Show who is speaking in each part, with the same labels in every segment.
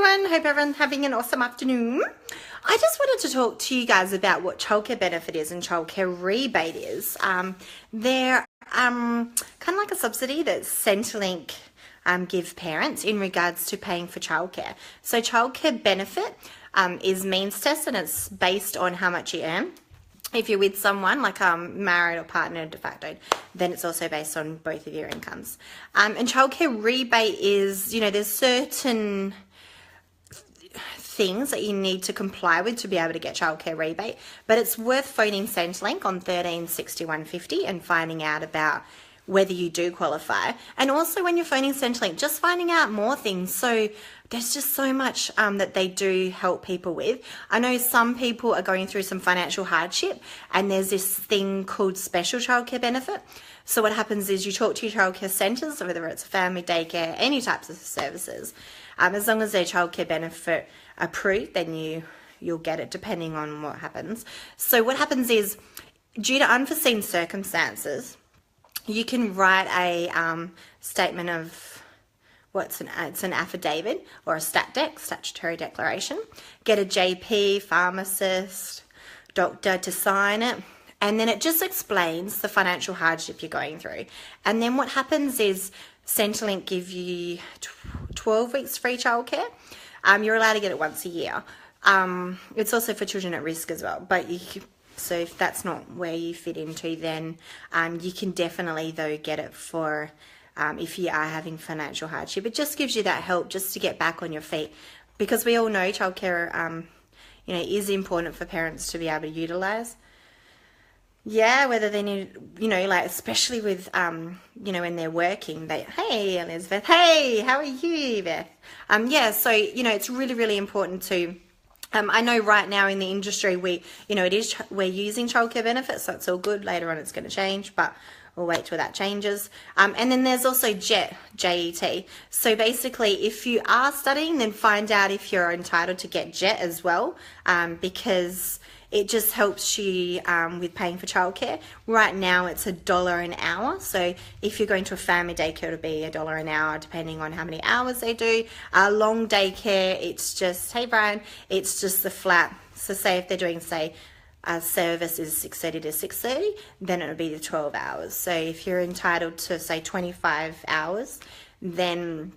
Speaker 1: everyone. Hope everyone's having an awesome afternoon. I just wanted to talk to you guys about what childcare benefit is and childcare rebate is. They're kind of like a subsidy that Centrelink give parents in regards to paying for childcare. So childcare benefit is means test, and it's based on how much you earn. If you're with someone like married or partner de facto, then it's also based on both of your incomes. And childcare rebate is, there's certain things that you need to comply with to be able to get childcare rebate, but it's worth phoning Centrelink on 136150 and finding out about whether you do qualify. And also when you're phoning Centrelink, just finding out more things. So there's just so much that they do help people with. I know some people are going through some financial hardship, and there's this thing called special childcare benefit. So what happens is you talk to your childcare centres, whether it's family daycare, any types of services. As long as they're childcare benefit approved, then you'll get it depending on what happens. So what happens is, due to unforeseen circumstances, you can write a statement of it's an affidavit or a statutory declaration. Get a GP, pharmacist, doctor to sign it, and then it just explains the financial hardship you're going through. And then what happens is Centrelink give you 12 weeks free childcare. You're allowed to get it once a year. It's also for children at risk as well, so if that's not where you fit into, then you can definitely, though, get it for if you are having financial hardship. It just gives you that help just to get back on your feet, because we all know childcare, is important for parents to be able to utilise. Yeah, whether they need, especially with, when they're working, hey, Elizabeth, hey, how are you, Beth? So, it's really, really important to, I know right now in the industry, we're using childcare benefits, so it's all good. Later on it's going to change, but we'll wait till that changes. And then there's also JET. So basically, if you are studying, then find out if you're entitled to get JET as well, because it just helps you with paying for childcare. Right now it's $1 an hour. So if you're going to a family daycare, it'll be $1 an hour depending on how many hours they do. Long daycare, it's just, hey Brian, it's just the flat. So say if they're doing, service is 6:30 to 6:30, then it'll be the 12 hours. So if you're entitled to, say, 25 hours, then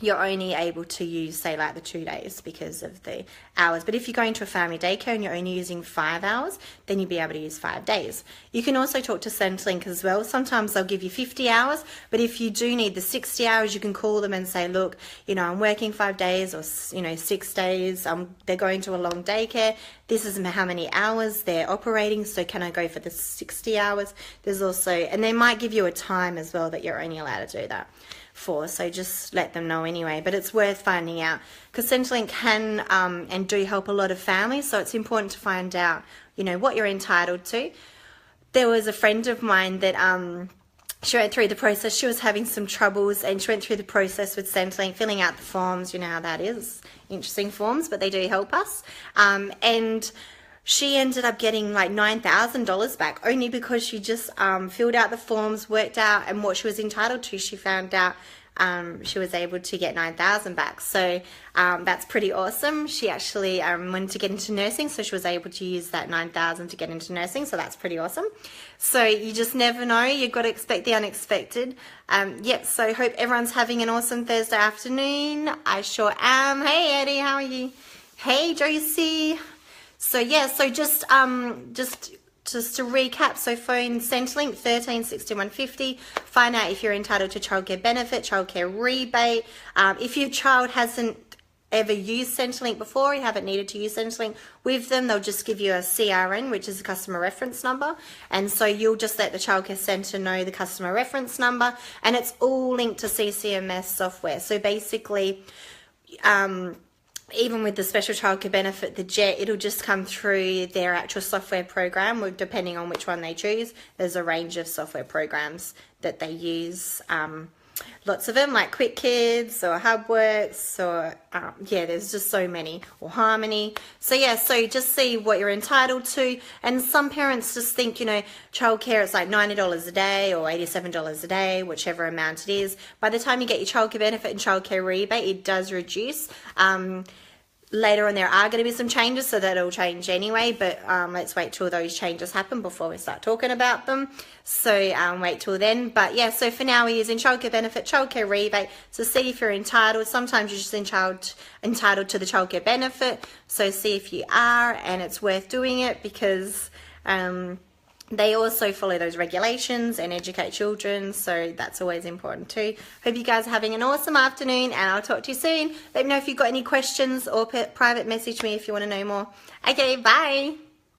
Speaker 1: you're only able to use, the 2 days because of the hours. But if you're going to a family daycare and you're only using 5 hours, then you'll be able to use 5 days. You can also talk to Centrelink as well. Sometimes they'll give you 50 hours, but if you do need the 60 hours, you can call them and say, look, I'm working 5 days or, 6 days. They're going to a long daycare. This is how many hours they're operating, so can I go for the 60 hours? There's also, and they might give you a time as well that you're only allowed to do that for, so just let them know anyway. But it's worth finding out, because Centrelink can and do help a lot of families, so it's important to find out what you're entitled to. There was a friend of mine that she went through the process. She was having some troubles, and she went through the process with Centrelink, filling out the forms. You know how that is, interesting forms, but they do help us. And she ended up getting $9,000 back, only because she just filled out the forms, worked out, and what she was entitled to, she found out she was able to get $9,000 back. So that's pretty awesome. She actually wanted to get into nursing, so she was able to use that $9,000 to get into nursing. So that's pretty awesome. So you just never know. You've got to expect the unexpected. So hope everyone's having an awesome Thursday afternoon. I sure am. Hey Eddie, how are you? Hey Josie. So just to recap, so phone Centrelink 136150, find out if you're entitled to childcare benefit, childcare rebate. If your child hasn't ever used Centrelink before, you haven't needed to use Centrelink with them, they'll just give you a CRN, which is a customer reference number, and so you'll just let the childcare centre know the customer reference number, and it's all linked to CCMS software. So basically, even with the special childcare benefit, the JET, it'll just come through their actual software program, depending on which one they choose. There's a range of software programs that they use lots of them, like Quick Kids or HubWorks or yeah, there's just so many, or Harmony. So yeah, so just see what you're entitled to. And some parents just think, you know, childcare, it's like $90 a day or $87 a day, whichever amount it is. By the time you get your childcare benefit and childcare rebate, it does reduce. Later on there are going to be some changes, so that'll change anyway, but let's wait till those changes happen before we start talking about them. So wait till then. But yeah, so for now we're using childcare benefit, childcare rebate, so see if you're entitled. Sometimes you're just entitled to the childcare benefit, so see if you are, and it's worth doing it because they also follow those regulations and educate children, so that's always important too. Hope you guys are having an awesome afternoon, and I'll talk to you soon. Let me know if you've got any questions or private message me if you want to know more. Okay, bye.